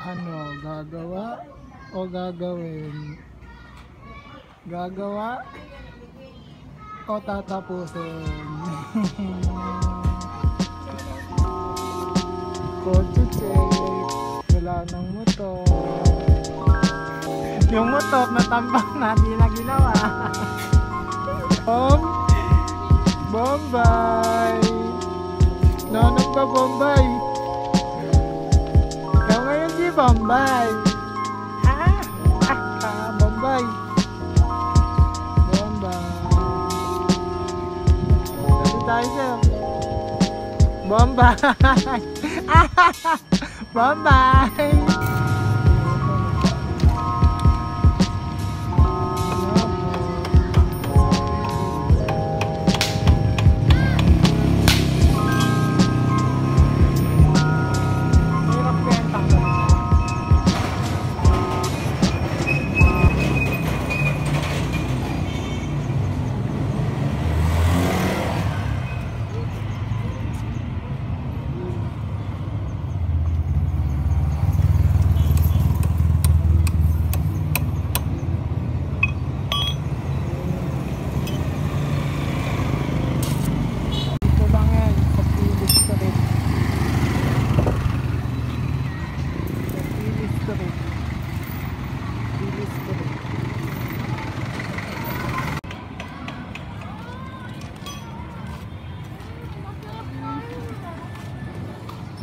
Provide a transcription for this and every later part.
Ano, gagawa o gagawin? Gagawa o tatapusin? Kotse check. Wala ng motor. Yung motor natambak na, di na ginawa. Bombay. Nanak ba Bombay? Ikaw ngayon si Bombay. Bombay. Bombay. Dito tayo sir. Bombay. Bombay.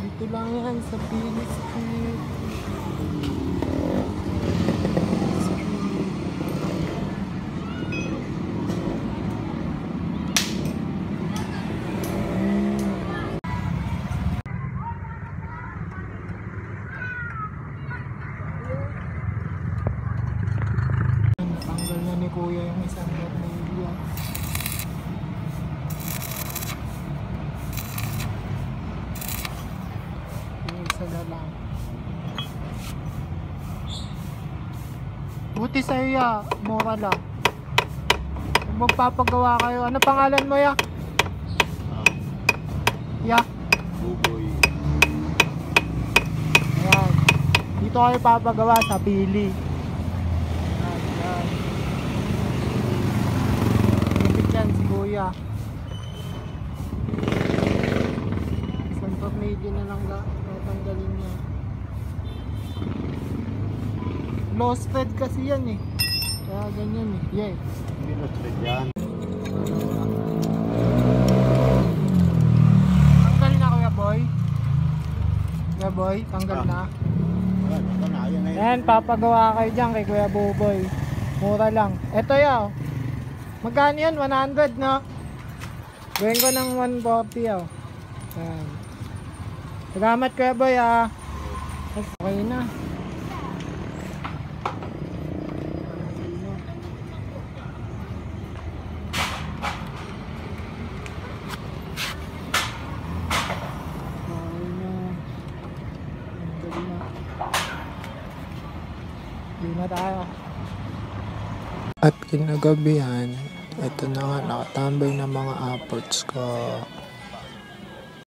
Dito lang yan sa Pili Street. Natanggal na ni Kuya yung isang tornilyo. Na lang. Buti sa'yo ya, mura lang. Kung magpapagawa kayo, ano pangalan mo ya? Ya? Buboy. Ayan. Dito kayo papagawa sa Pili. Ayan. Ipit yan si Kuya. Isang tornilyo na lang tatanggalin niya. Low thread kasi yan eh. Kaya ganyan eh. Yeah. Hindi na thread yan. Tanggal na Kuya Boy. Kuya Boy, tanggal na. Wala na, yan na yan. Ayan, papagawa kayo dyan kay Kuya Buboy. Mura lang. Eto yaw. Magkano yan? 100 no? Gawin ko ng 140 yaw. Ayan. Salamat Kuya Boy ah. Okay na. Hindi na tayo. At kinagabihan, ito na nga nakatambay ng mga apports ko.